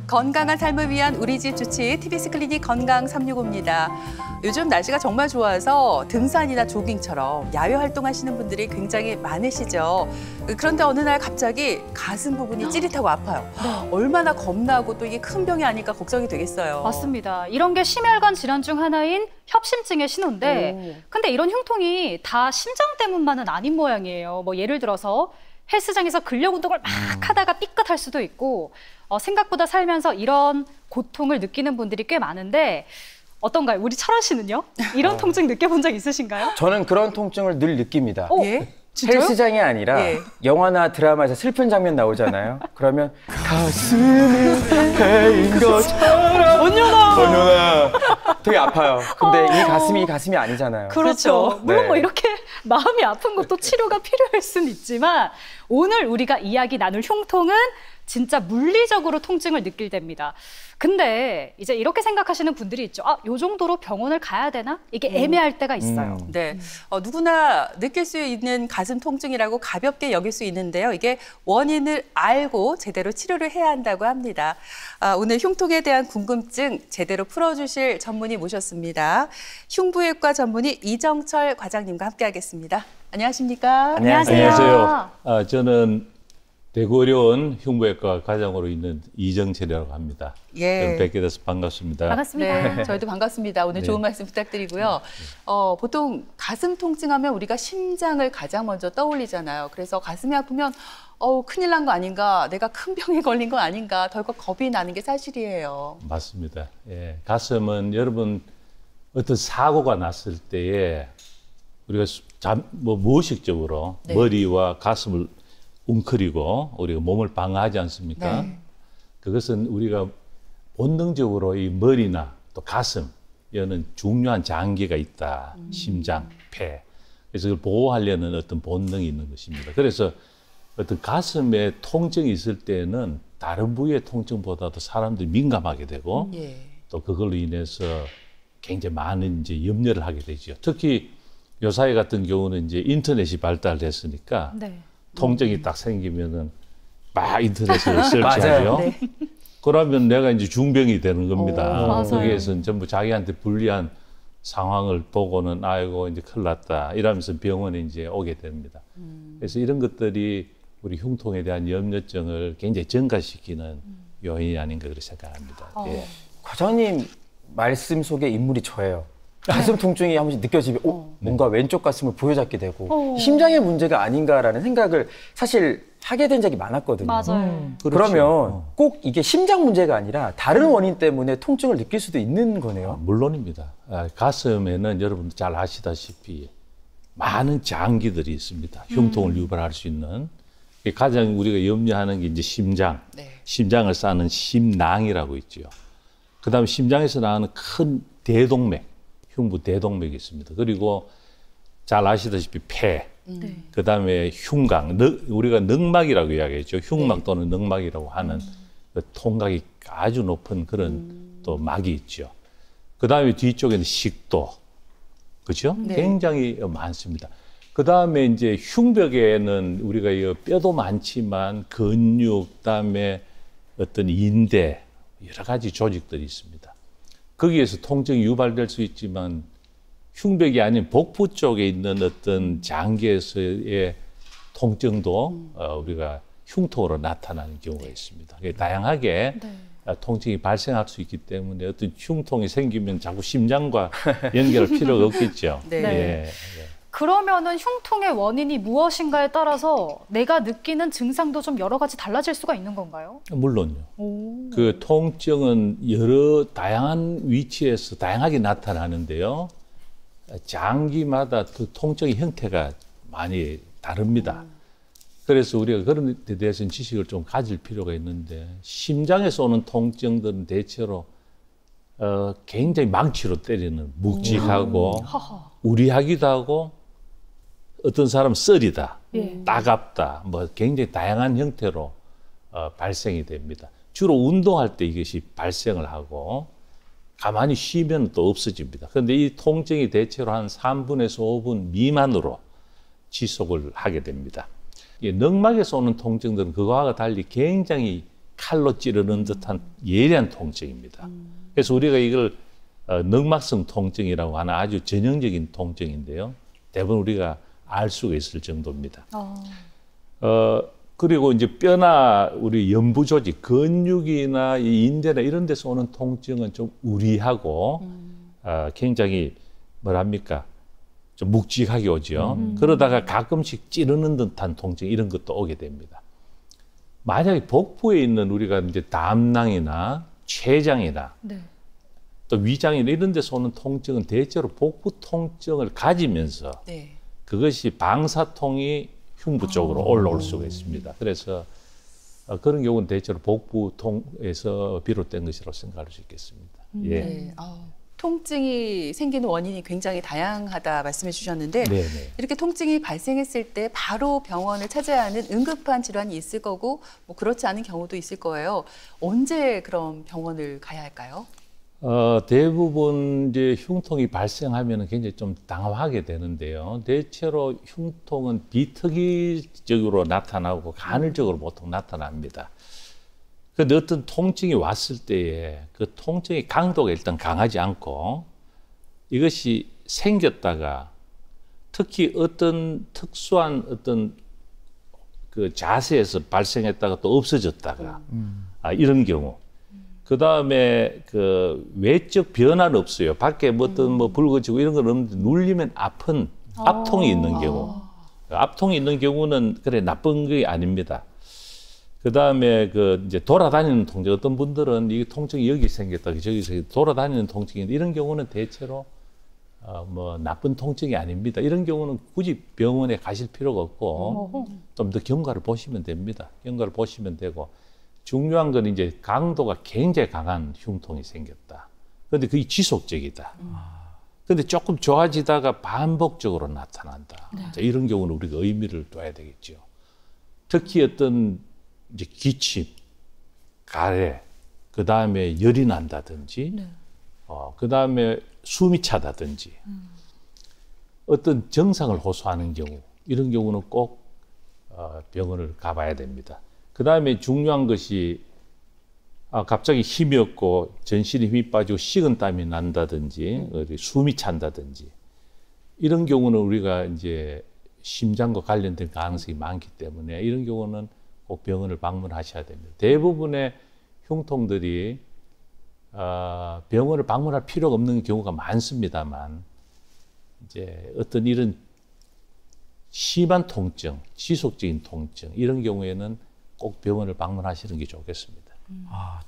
건강한 삶을 위한 우리 집 주치 TBS 클리닉 건강 365입니다. 요즘 날씨가 정말 좋아서 등산이나 조깅처럼 야외 활동하시는 분들이 굉장히 많으시죠. 그런데 어느 날 갑자기 가슴 부분이 찌릿하고 아파요. 얼마나 겁나고 또 이게 큰 병이 아닐까 걱정이 되겠어요. 맞습니다. 이런 게 심혈관 질환 중 하나인 협심증의 신호인데 근데 이런 흉통이 다 심장 때문만은 아닌 모양이에요. 뭐 예를 들어서 헬스장에서 근력 운동을 막 하다가 삐끗할 수도 있고 생각보다 살면서 이런 고통을 느끼는 분들이 꽤 많은데 어떤가요? 우리 철원 씨는요? 이런 통증 느껴본 적 있으신가요? 저는 그런 통증을 늘 느낍니다. 예? 헬스장이 아니라 영화나 드라마에서 슬픈 장면 나오잖아요. 그러면 가슴이 베인 것처럼 원효나 되게 아파요. 근데 이 가슴이 아니잖아요. 그렇죠. 물론 네. 뭐 이렇게 마음이 아픈 것도 치료가 필요할 수는 있지만 오늘 우리가 이야기 나눌 흉통은 진짜 물리적으로 통증을 느낄 때입니다. 근데 이제 이렇게 생각하시는 분들이 있죠. 요 정도로 병원을 가야 되나? 이게 애매할 때가 있어요. 네, 누구나 느낄 수 있는 가슴 통증이라고 가볍게 여길 수 있는데요. 이게 원인을 알고 제대로 치료를 해야 한다고 합니다. 오늘 흉통에 대한 궁금증 제대로 풀어주실 전문의 모셨습니다. 흉부외과 전문의 이정철 과장님과 함께하겠습니다. 안녕하십니까? 안녕하세요. 저는 대구어려운 흉부외과 과장으로 있는 이정철이라고 합니다. 예. 뵙게 돼서 반갑습니다. 반갑습니다. 네, 저희도 반갑습니다. 오늘 좋은 말씀 부탁드리고요. 보통 가슴 통증하면 우리가 심장을 가장 먼저 떠올리잖아요. 그래서 가슴이 아프면 큰일 난 거 아닌가, 내가 큰 병에 걸린 거 아닌가, 덜컥 겁이 나는 게 사실이에요. 맞습니다. 예. 가슴은 여러분 어떤 사고가 났을 때에 우리가 무의식적으로 머리와 가슴을 웅크리고 우리가 몸을 방어하지 않습니까? 그것은 우리가 본능적으로 이 머리나 또 가슴, 여는 중요한 장기가 있다. 심장, 폐. 그래서 그걸 보호하려는 어떤 본능이 있는 것입니다. 그래서 어떤 가슴에 통증이 있을 때는 다른 부위의 통증보다도 사람들이 민감하게 되고 또 그걸로 인해서 굉장히 많은 이제 염려를 하게 되죠. 특히 요 사회 같은 경우는 이제 인터넷이 발달됐으니까 통증이 딱 생기면은 막 인터넷을 설치하죠. 그러면 내가 이제 중병이 되는 겁니다. 거기에서는 전부 자기한테 불리한 상황을 보고는 아이고 이제 큰일 났다 이러면서 병원에 이제 오게 됩니다. 그래서 이런 것들이 우리 흉통에 대한 염려증을 굉장히 증가시키는 요인이 아닌가 그렇게 생각합니다. 예. 과장님 말씀 속에 인물이 저예요. 가슴 통증이 한 번씩 느껴지면 뭔가 왼쪽 가슴을 부여잡게 되고 심장의 문제가 아닌가라는 생각을 사실 하게 된 적이 많았거든요. 맞아요. 그러면 꼭 이게 심장 문제가 아니라 다른 원인 때문에 통증을 느낄 수도 있는 거네요. 물론입니다. 가슴에는 여러분들 잘 아시다시피 많은 장기들이 있습니다. 흉통을 유발할 수 있는. 가장 우리가 염려하는 게 이제 심장, 심장을 싸는 심낭이라고 있죠. 그다음에 심장에서 나오는 큰 대동맥, 흉부 대동맥이 있습니다. 그리고 잘 아시다시피 폐, 그다음에 흉곽, 우리가 늑막이라고 이야기했죠. 흉막 또는 늑막이라고 하는 그 통각이 아주 높은 그런 또 막이 있죠. 그다음에 뒤쪽에는 식도, 그렇죠? 굉장히 많습니다. 그다음에 이제 흉벽에는 우리가 이 뼈도 많지만 근육, 그다음에 어떤 인대, 여러 가지 조직들이 있습니다. 거기에서 통증이 유발될 수 있지만 흉벽이 아닌 복부 쪽에 있는 어떤 장기에서의 통증도 우리가 흉통으로 나타나는 경우가 있습니다. 다양하게 통증이 발생할 수 있기 때문에 어떤 흉통이 생기면 자꾸 심장과 연결할 필요가 없겠죠. 예. 그러면은 흉통의 원인이 무엇인가에 따라서 내가 느끼는 증상도 좀 여러 가지 달라질 수가 있는 건가요? 물론요. 그 통증은 여러 다양한 위치에서 다양하게 나타나는데요. 장기마다 그 통증의 형태가 많이 다릅니다. 그래서 우리가 그런 데 대해서는 지식을 좀 가질 필요가 있는데 심장에서 오는 통증들은 대체로 굉장히 망치로 때리는 묵직하고 우리하기도 하고 어떤 사람은 썰이다, 따갑다, 뭐 굉장히 다양한 형태로 발생이 됩니다. 주로 운동할 때 이것이 발생을 하고 가만히 쉬면 또 없어집니다. 그런데 이 통증이 대체로 한 3분에서 5분 미만으로 지속을 하게 됩니다. 늑막에서 오는 통증들은 그거와 달리 굉장히 칼로 찌르는 듯한 예리한 통증입니다. 그래서 우리가 이걸 늑막성 통증이라고 하는 아주 전형적인 통증인데요. 대부분 우리가 알 수가 있을 정도입니다. 그리고 이제 뼈나 우리 연부 조직, 근육이나 이 인대나 이런 데서 오는 통증은 좀 우리하고 굉장히 뭐랍니까? 좀 묵직하게 오죠. 그러다가 가끔씩 찌르는 듯한 통증 이런 것도 오게 됩니다. 만약에 복부에 있는 우리가 이제 담낭이나 췌장이나 네. 또 위장이나 이런 데서 오는 통증은 대체로 복부 통증을 가지면서 네. 그것이 방사통이 흉부 쪽으로 올라올 수가 있습니다. 그래서 그런 경우는 대체로 복부통에서 비롯된 것이라고 생각할 수 있겠습니다. 예. 네. 통증이 생기는 원인이 굉장히 다양하다 말씀해 주셨는데 네네. 이렇게 통증이 발생했을 때 바로 병원을 찾아야 하는 응급한 질환이 있을 거고 뭐 그렇지 않은 경우도 있을 거예요. 언제 그럼 병원을 가야 할까요? 대부분 이제 흉통이 발생하면 굉장히 좀 당황하게 되는데요. 대체로 흉통은 비특이적으로 나타나고 간헐적으로 보통 나타납니다. 그런데 어떤 통증이 왔을 때에 그 통증의 강도가 일단 강하지 않고 이것이 생겼다가 특히 어떤 특수한 어떤 그 자세에서 발생했다가 또 없어졌다가 이런 경우. 그 다음에 그 외적 변화는 없어요. 밖에 뭐 어떤 뭐 붉어지고 이런 건 없는데 눌리면 아픈 압통이 있는 경우. 압통이 있는 경우는 그래 나쁜 게 아닙니다. 그 다음에 그 이제 돌아다니는 통증. 어떤 분들은 이 통증이 여기 생겼다, 저기서 돌아다니는 통증인데 이런 경우는 대체로 뭐 나쁜 통증이 아닙니다. 이런 경우는 굳이 병원에 가실 필요가 없고 좀 더 경과를 보시면 됩니다. 경과를 보시면 되고. 중요한 건 이제 강도가 굉장히 강한 흉통이 생겼다. 그런데 그게 지속적이다. 그런데 조금 좋아지다가 반복적으로 나타난다. 자, 이런 경우는 우리가 의미를 둬야 되겠죠. 특히 어떤 이제 기침, 가래, 그 다음에 열이 난다든지, 그 다음에 숨이 차다든지, 어떤 증상을 호소하는 경우, 이런 경우는 꼭 병원을 가봐야 됩니다. 그 다음에 중요한 것이 갑자기 힘이 없고 전신에 힘이 빠지고 식은땀이 난다든지 숨이 찬다든지 이런 경우는 우리가 이제 심장과 관련된 가능성이 많기 때문에 이런 경우는 꼭 병원을 방문하셔야 됩니다. 대부분의 흉통들이 병원을 방문할 필요가 없는 경우가 많습니다만 이제 어떤 이런 심한 통증, 지속적인 통증 이런 경우에는 꼭 병원을 방문하시는 게 좋겠습니다.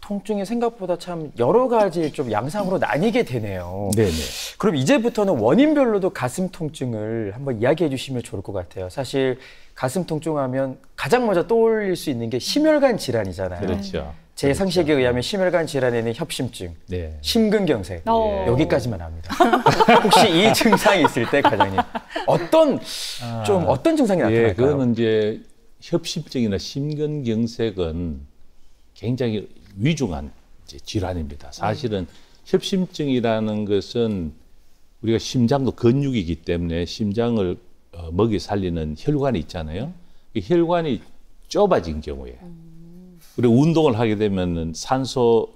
통증이 생각보다 참 여러 가지 좀 양상으로 나뉘게 되네요. 네네. 그럼 이제부터는 원인별로도 가슴 통증을 한번 이야기해 주시면 좋을 것 같아요. 사실 가슴 통증하면 가장 먼저 떠올릴 수 있는 게 심혈관 질환이잖아요. 그렇죠. 제 상식에 의하면 심혈관 질환에는 협심증, 네. 심근경색 여기까지만 합니다. 혹시 이 증상이 있을 때 과장님 어떤 증상이 나타날까요? 예, 그거는 이제 협심증이나 심근경색은 굉장히 위중한 이제 질환입니다. 사실은 협심증이라는 것은 우리가 심장도 근육이기 때문에 심장을 먹이 살리는 혈관이 있잖아요. 이 혈관이 좁아진 경우에 우리가 운동을 하게 되면 산소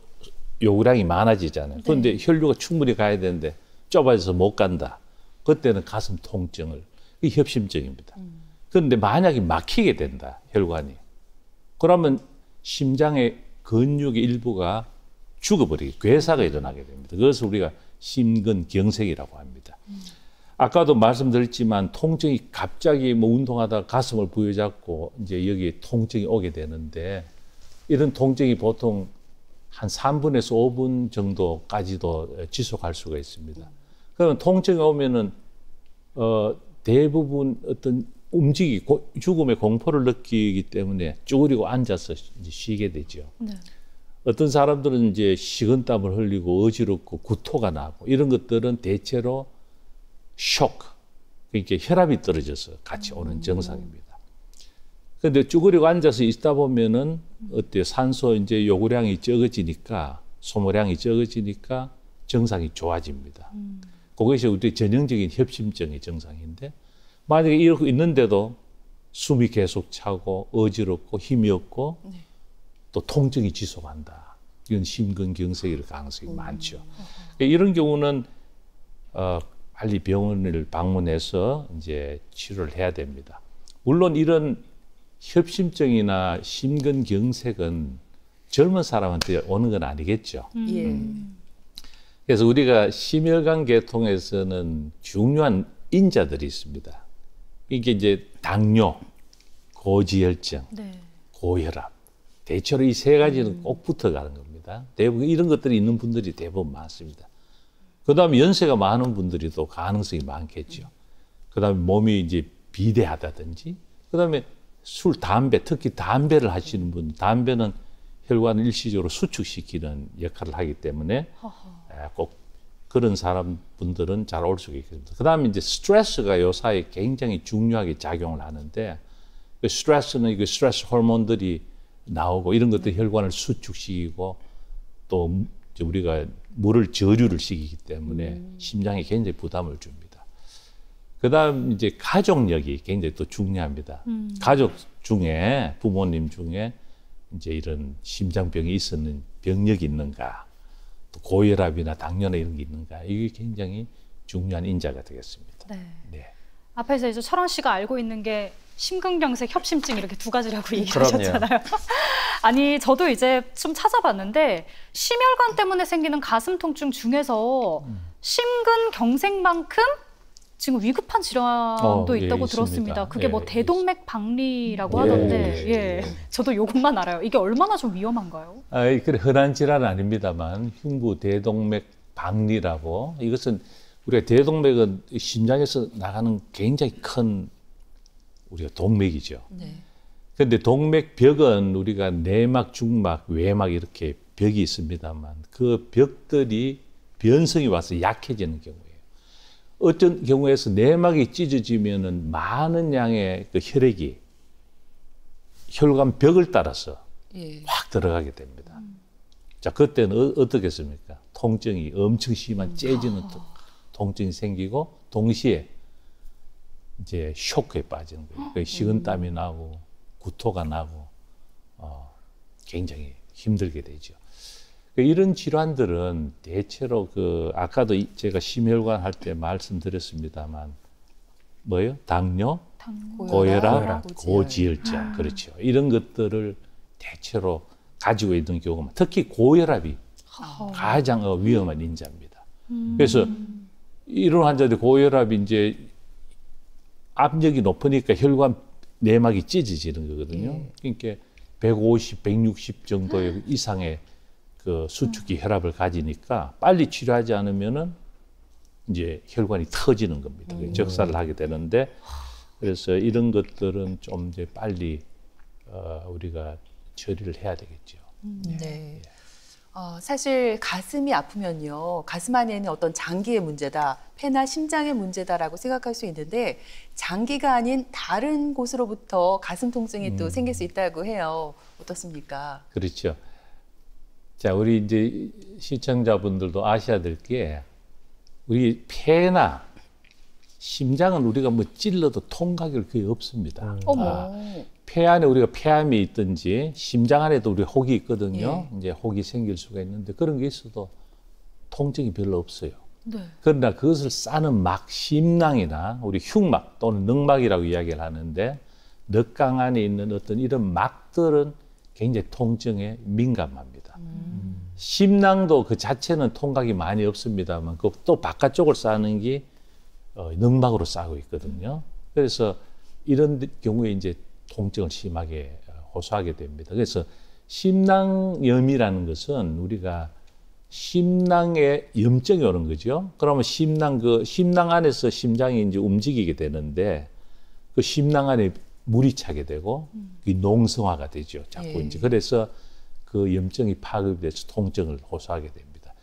요구량이 많아지잖아요. 그런데 혈류가 충분히 가야 되는데 좁아져서 못 간다. 그때는 가슴 통증을, 이게 협심증입니다. 그런데 만약에 막히게 된다, 혈관이. 그러면 심장의 근육의 일부가 죽어버리게, 괴사가 일어나게 됩니다. 그것을 우리가 심근경색이라고 합니다. 아까도 말씀드렸지만 통증이 갑자기 뭐 운동하다가 가슴을 부여잡고 이제 여기에 통증이 오게 되는데 이런 통증이 보통 한 3분에서 5분 정도까지도 지속할 수가 있습니다. 그러면 통증이 오면은 대부분 어떤 죽음의 공포를 느끼기 때문에 쭈그리고 앉아서 이제 쉬게 되죠. 어떤 사람들은 이제 식은땀을 흘리고 어지럽고 구토가 나고 이런 것들은 대체로 쇼크, 그러니까 혈압이 떨어져서 같이 오는 증상입니다. 그런데 쭈그리고 앉아서 있다 보면은 어때요? 산소 이제 요구량이 적어지니까 소모량이 적어지니까 증상이 좋아집니다. 그것이 우리 전형적인 협심증의 증상인데 만약에 이렇게 있는데도 숨이 계속 차고 어지럽고 힘이 없고 또 통증이 지속한다. 이건 심근경색일 가능성이 많죠. 이런 경우는 빨리 병원을 방문해서 이제 치료를 해야 됩니다. 물론 이런 협심증이나 심근경색은 젊은 사람한테 오는 건 아니겠죠. 예. 그래서 우리가 심혈관 계통에서는 중요한 인자들이 있습니다. 이게 이제 당뇨, 고지혈증, 네. 고혈압. 대체로 이 세 가지는 꼭 붙어가는 겁니다. 대부분 이런 것들이 있는 분들이 대부분 많습니다. 그다음에 연세가 많은 분들이 또 가능성이 많겠죠. 그다음에 몸이 이제 비대하다든지, 그다음에 술, 담배, 특히 담배를 하시는 분, 담배는 혈관을 일시적으로 수축시키는 역할을 하기 때문에 꼭 그런 사람분들은 잘 올 수가 있습니다. 그다음에 이제 스트레스가 요 사이에 굉장히 중요하게 작용을 하는데, 그 스트레스는 이게 스트레스 호르몬들이 나오고 이런 것들이 혈관을 수축시키고 또 우리가 물을 저류를 시키기 때문에 심장에 굉장히 부담을 줍니다. 그다음 이제 가족력이 굉장히 또 중요합니다. 가족 중에 부모님 중에 이제 이런 심장병이 있었는 병력이 있는가, 또 고혈압이나 당뇨나 이런 게 있는가, 이게 굉장히 중요한 인자가 되겠습니다. 네. 네. 앞에서 이제 철원 씨가 알고 있는 게 심근경색, 협심증 이렇게 두 가지라고 얘기를 그럼요. 하셨잖아요. 아니, 저도 이제 좀 찾아봤는데 심혈관 때문에 생기는 가슴 통증 중에서 심근경색만큼 지금 위급한 질환도 예, 있다고 있습니다. 들었습니다. 그게 예, 뭐 대동맥 박리라고 예, 하던데, 예, 예, 저도 요것만 알아요. 이게 얼마나 좀 위험한가요? 그래, 흔한 질환은 아닙니다만 흉부 대동맥 박리라고, 이것은 우리가 대동맥은 심장에서 나가는 굉장히 큰 우리가 동맥이죠. 네. 그런데 동맥벽은 우리가 내막, 중막, 외막 이렇게 벽이 있습니다만 그 벽들이 변성이 와서 약해지는 경우예요. 어떤 경우에서 내막이 찢어지면은 많은 양의 그 혈액이 혈관 벽을 따라서 예. 확 들어가게 됩니다. 자, 그때는 어떻겠습니까? 통증이 엄청 심한 째지는 통증이 생기고 동시에 이제 쇼크에 빠지는 거예요. 식은땀이 나고 구토가 나고 굉장히 힘들게 되죠. 이런 질환들은 대체로 아까도 제가 심혈관 할 때 말씀드렸습니다만 뭐예요? 당뇨, 고혈압, 고지혈증, 그렇죠. 이런 것들을 대체로 가지고 있는 경우가 특히 고혈압이 가장 위험한 인자입니다. 그래서 이런 환자들 고혈압이 이제 압력이 높으니까 혈관 내막이 찢어지는 거거든요. 그러니까 150, 160 정도의 이상의 그 수축기 혈압을 가지니까 빨리 치료하지 않으면은 이제 혈관이 터지는 겁니다. 적사를 하게 되는데, 그래서 이런 것들은 좀 이제 빨리 우리가 처리를 해야 되겠죠. 네. 사실 가슴이 아프면요, 가슴 안에 있는 어떤 장기의 문제다, 폐나 심장의 문제다라고 생각할 수 있는데 장기가 아닌 다른 곳으로부터 가슴 통증이 또 생길 수 있다고 해요. 어떻습니까? 그렇죠. 자, 우리 이제 시청자분들도 아셔야 될 게, 우리 폐나 심장은 우리가 뭐 찔러도 통각이 거의 없습니다. 폐 안에 우리가 폐암이 있든지 심장 안에도 우리 혹이 있거든요. 이제 혹이 생길 수가 있는데 그런 게 있어도 통증이 별로 없어요. 네. 그러나 그것을 싸는 막, 심낭이나 우리 흉막 또는 늑막이라고 이야기를 하는데, 늑강 안에 있는 어떤 이런 막들은 굉장히 통증에 민감합니다. 심낭도 그 자체는 통각이 많이 없습니다만 또 바깥쪽을 싸는 게 늑막으로 싸고 있거든요. 그래서 이런 경우에 이제 통증을 심하게 호소하게 됩니다. 그래서 심낭염이라는 것은 우리가 심낭에 염증이 오는 거죠. 그러면 심낭 안에서 심장이 이제 움직이게 되는데 그 심낭 안에 물이 차게 되고 농성화가 되죠. 자꾸 이제 그래서 그 염증이 파급이 돼서 통증을 호소하게 됩니다.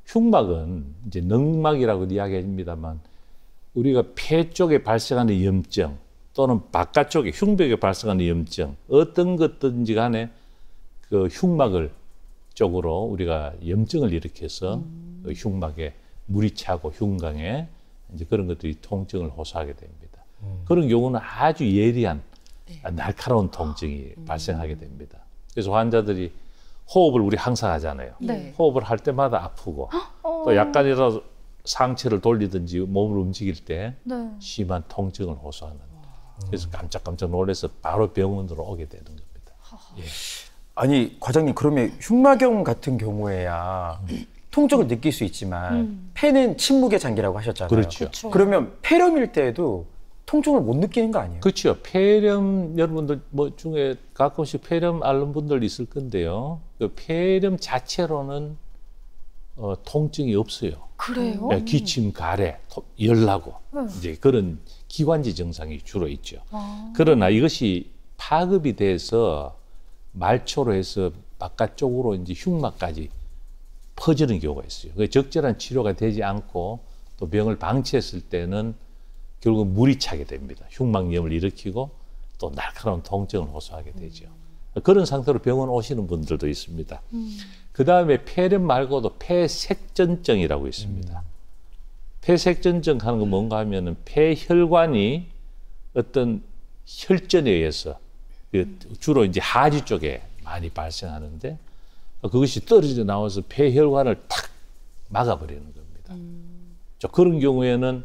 흉막은 이제 늑막이라고 이야기합니다만 우리가 폐 쪽에 발생하는 염증 또는 바깥쪽에 흉벽에 발생하는 염증, 어떤 것든지 간에 그 흉막을 쪽으로 우리가 염증을 일으켜서 그 흉막에 물이 차고 흉곽에 이제 그런 것들이 통증을 호소하게 됩니다. 그런 경우는 아주 예리한 날카로운 통증이 발생하게 됩니다. 그래서 환자들이 호흡을 우리 항상 하잖아요. 네. 호흡을 할 때마다 아프고 또 약간이라도 상체를 돌리든지 몸을 움직일 때 네. 심한 통증을 호소하는. 그래서 깜짝깜짝 놀라서 바로 병원으로 오게 되는 겁니다. 예. 아니 과장님 그러면 흉막염 같은 경우에야 통증을 느낄 수 있지만 폐는 침묵의 장기라고 하셨잖아요. 그렇죠. 그쵸. 그러면 폐렴일 때도 통증을 못 느끼는 거 아니에요? 그렇죠. 폐렴 여러분들 뭐 중에 가끔씩 폐렴 앓는 분들 있을 건데요. 그 폐렴 자체로는 통증이 없어요. 그래요? 예, 기침, 가래, 열나고 이제 그런 기관지 증상이 주로 있죠. 그러나 이것이 파급이 돼서 말초로 해서 바깥쪽으로 이제 흉막까지 퍼지는 경우가 있어요. 그 적절한 치료가 되지 않고 또 병을 방치했을 때는 결국 물이 차게 됩니다. 흉막염을 일으키고 또 날카로운 통증을 호소하게 되죠. 그런 상태로 병원 오시는 분들도 있습니다. 그 다음에 폐렴 말고도 폐색전증이라고 있습니다. 폐색전증 하는 건 뭔가 하면은 폐혈관이 어떤 혈전에 의해서 주로 이제 하지 쪽에 많이 발생하는데 그것이 떨어져 나와서 폐혈관을 탁 막아버리는 겁니다. 그런 경우에는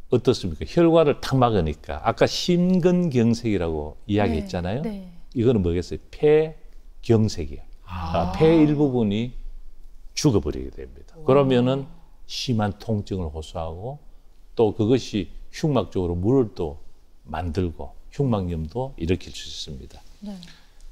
어떻습니까? 혈관을 탁 막으니까 아까 심근경색이라고 이야기했잖아요. 네. 이거는 뭐겠어요? 폐경색이에요. 폐 일부분이 죽어버리게 됩니다. 그러면은 심한 통증을 호소하고 또 그것이 흉막 쪽으로 물을 또 만들고 흉막염도 일으킬 수 있습니다. 네.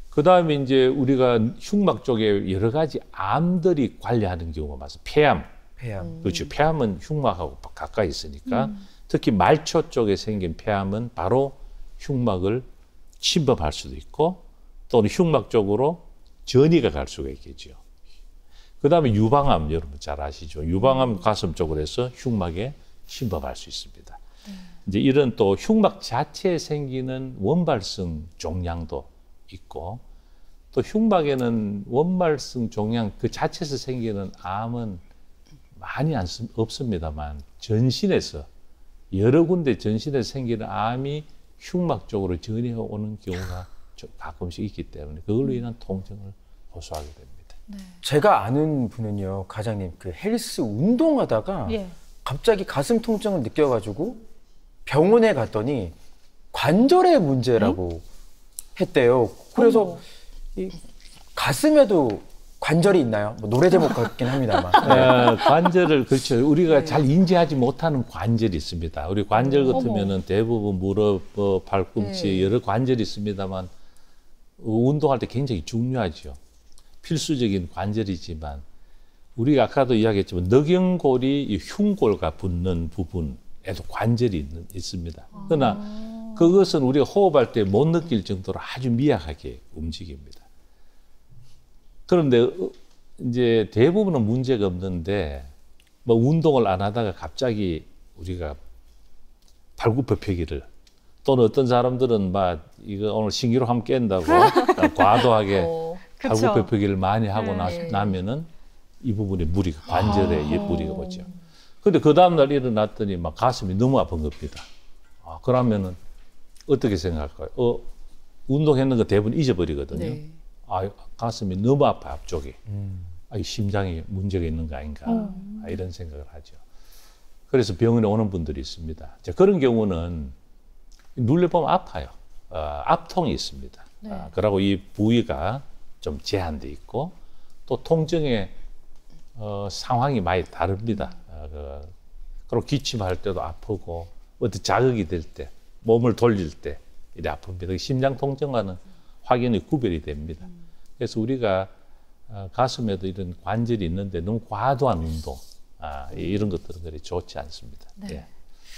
그 다음에 이제 우리가 흉막 쪽에 여러 가지 암들이 관리하는 경우가 많습니다. 폐암. 그렇죠. 폐암은 흉막하고 가까이 있으니까 특히 말초 쪽에 생긴 폐암은 바로 흉막을 침범할 수도 있고 또는 흉막 쪽으로 전이가 갈 수가 있겠죠. 그 다음에 유방암 여러분 잘 아시죠? 유방암 가슴 쪽으로 해서 흉막에 침범할 수 있습니다. 이제 이런 또 흉막 자체에 생기는 원발성 종양도 있고 또 흉막에는 원발성 종양 그 자체에서 생기는 암은 많이 없습니다만 전신에서 여러 군데 전신에서 생기는 암이 흉막 쪽으로 전이해 오는 경우가 가끔씩 있기 때문에 그걸로 인한 통증을 호소하게 됩니다. 네. 제가 아는 분은요, 과장님 그 헬스 운동하다가 예. 갑자기 가슴 통증을 느껴가지고 병원에 갔더니 관절의 문제라고 했대요. 그래서 이 가슴에도 관절이 있나요? 뭐 노래 제목 같긴 합니다만. 네. 관절을 그렇죠. 우리가 잘 인지하지 못하는 관절이 있습니다. 우리 관절 같으면은 대부분 무릎, 팔꿈치 여러 관절이 있습니다만 운동할 때 굉장히 중요하죠. 필수적인 관절이지만 우리가 아까도 이야기했지만 늑연골이 이 흉골과 붙는 부분에도 관절이 있습니다. 그러나 그것은 우리가 호흡할 때 못 느낄 정도로 아주 미약하게 움직입니다. 그런데 이제 대부분은 문제가 없는데 뭐 운동을 안 하다가 갑자기 우리가 발굽혀펴기를 또는 어떤 사람들은 막 이거 오늘 신기록 하면 깬다고 과도하게 발굽혀펴기를 많이 하고 나면은 이 부분에 무리가 관절에 무리가 오죠. 근데 그 다음날 일어났더니 막 가슴이 너무 아픈 겁니다. 그러면은 어떻게 생각할까요? 운동했는 거 대부분 잊어버리거든요. 네. 가슴이 너무 아파 앞쪽이. 심장에 문제가 있는 거 아닌가 이런 생각을 하죠. 그래서 병원에 오는 분들이 있습니다. 자, 그런 경우는 눌려보면 아파요. 압통이 있습니다. 네. 그리고 이 부위가 좀 제한돼 있고 또 통증의 상황이 많이 다릅니다. 그리고 기침할 때도 아프고 어떤 자극이 될 때 몸을 돌릴 때 이래 아픕니다. 심장 통증과는 확연히 구별이 됩니다. 그래서 우리가 가슴에도 이런 관절이 있는데 너무 과도한 운동 이런 것들은 그리 좋지 않습니다. 네. 예.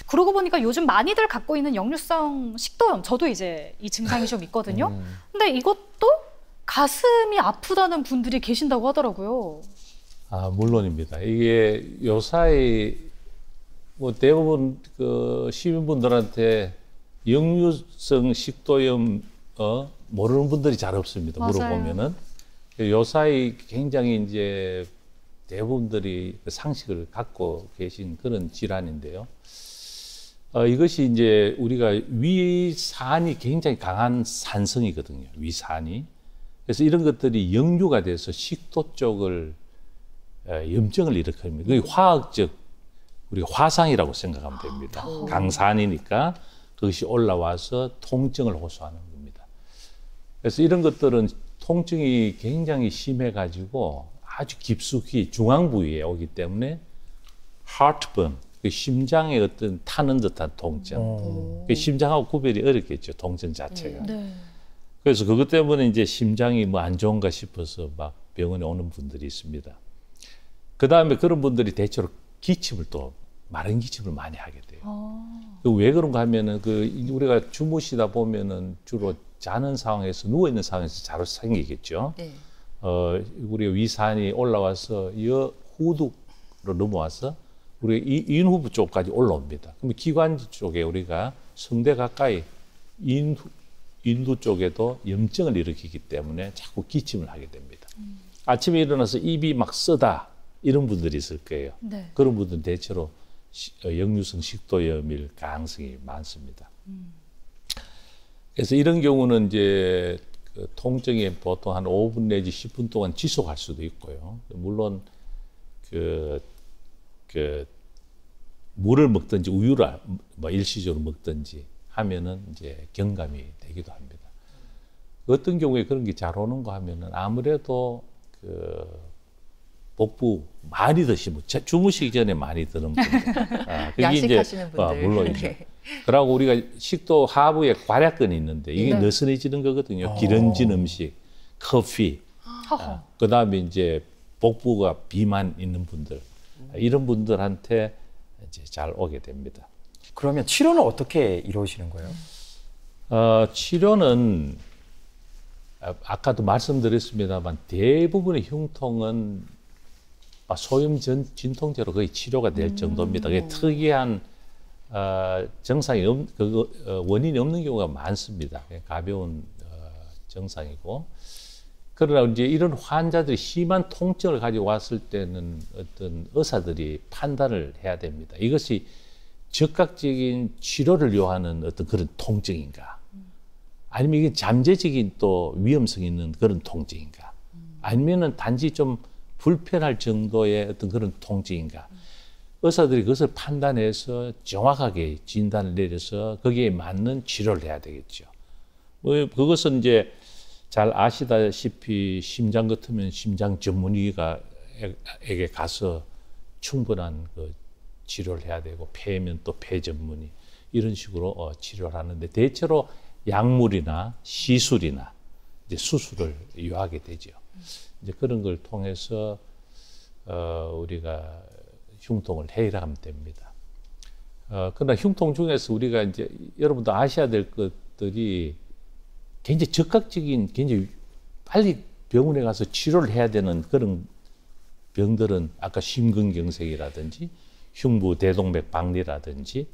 그러고 보니까 요즘 많이들 갖고 있는 역류성 식도염, 저도 이제 이 증상이 좀 있거든요. 근데 이것도 가슴이 아프다는 분들이 계신다고 하더라고요. 물론입니다. 이게 요사이 뭐 대부분 그 시민분들한테 역류성 식도염 모르는 분들이 잘 없습니다. 맞아요. 물어보면은 요사이 굉장히 이제 대부분들이 상식을 갖고 계신 그런 질환인데요. 이것이 이제 우리가 위산이 굉장히 강한 산성이거든요. 위산이. 그래서 이런 것들이 역류가 돼서 식도 쪽을 염증을 일으킵니다. 그게 화학적 우리가 화상이라고 생각하면 됩니다. 강산이니까 그것이 올라와서 통증을 호소하는 겁니다. 그래서 이런 것들은 통증이 굉장히 심해가지고 아주 깊숙이 중앙 부위에 오기 때문에 heartburn, 심장에 어떤 타는 듯한 통증. 심장하고 구별이 어렵겠죠, 통증 자체가. 네. 그래서 그것 때문에 이제 심장이 뭐 안 좋은가 싶어서 막 병원에 오는 분들이 있습니다. 그 다음에 그런 분들이 대체로 기침을 또 마른 기침을 많이 하게 돼요. 왜 그런가 하면은 우리가 주무시다 보면은 주로 자는 상황에서 누워 있는 상황에서 자로 생기겠죠. 네. 우리 위산이 올라와서 이 후두로 넘어와서 우리 인후부 쪽까지 올라옵니다. 그러면 기관지 쪽에 우리가 성대 가까이 인두 쪽에도 염증을 일으키기 때문에 자꾸 기침을 하게 됩니다. 아침에 일어나서 입이 막 쓰다 이런 분들이 있을 거예요. 네. 그런 분들은 대체로 역류성 식도염일 가능성이 많습니다. 그래서 이런 경우는 이제 그 통증이 보통 한 5분 내지 10분 동안 지속할 수도 있고요. 물론 물을 먹든지 우유를 뭐 일시적으로 먹든지 하면은 이제 경감이 되기도 합니다. 어떤 경우에 그런 게 잘 오는 거 하면은 아무래도 복부 많이 드시면 주무시기 전에 많이 드는 분들, 그게 야식하시는 분들, 물론이죠. 네. 그러고 우리가 식도 하부에 괄약근이 있는데 이게 네. 느슨해지는 거거든요. 기름진 음식, 커피, 그 다음에 이제 복부가 비만 있는 분들, 이런 분들한테 이제 잘 오게 됩니다. 그러면 치료는 어떻게 이루어지는 거예요? 치료는 아까도 말씀드렸습니다만 대부분의 흉통은 소염 진통제로 거의 치료가 될 정도입니다. 그게 특이한 증상이 원인이 없는 경우가 많습니다. 가벼운 증상이고. 그러나 이제 이런 환자들이 심한 통증을 가지고 왔을 때는 어떤 의사들이 판단을 해야 됩니다. 이것이 즉각적인 치료를 요하는 어떤 그런 통증인가? 아니면 이게 잠재적인 또 위험성 있는 그런 통증인가? 아니면은 단지 좀 불편할 정도의 어떤 그런 통증인가? 의사들이 그것을 판단해서 정확하게 진단을 내려서 거기에 맞는 치료를 해야 되겠죠. 그것은 이제 잘 아시다시피 심장 같으면 심장 전문의에게 가서 충분한 그 치료를 해야 되고, 폐면 또 폐 전문의 이런 식으로 치료를 하는데 대체로 약물이나 시술이나 이제 수술을 요하게 되죠. 이제 그런 걸 통해서 우리가 흉통을 해결하면 됩니다. 그러나 흉통 중에서 우리가 이제 여러분도 아셔야 될 것들이 굉장히 즉각적인, 굉장히 빨리 병원에 가서 치료를 해야 되는 그런 병들은 아까 심근경색이라든지 흉부대동맥 박리라든지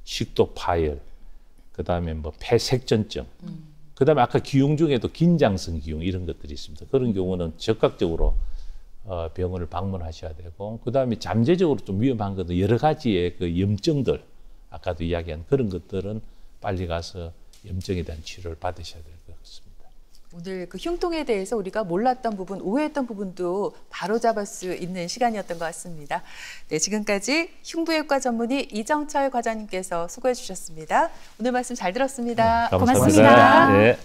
식도 파열, 그 다음에 뭐 폐색전증, 그 다음에 아까 기흉 중에도 긴장성 기흉 이런 것들이 있습니다. 그런 경우는 적극적으로 병원을 방문하셔야 되고, 그 다음에 잠재적으로 좀 위험한 것도 여러 가지의 그 염증들, 아까도 이야기한 그런 것들은 빨리 가서 염증에 대한 치료를 받으셔야 될 것 같습니다. 오늘 그 흉통에 대해서 우리가 몰랐던 부분, 오해했던 부분도 바로잡을 수 있는 시간이었던 것 같습니다. 네, 지금까지 흉부외과 전문의 이정철 과장님께서 수고해 주셨습니다. 오늘 말씀 잘 들었습니다. 감사합니다. 고맙습니다. 네.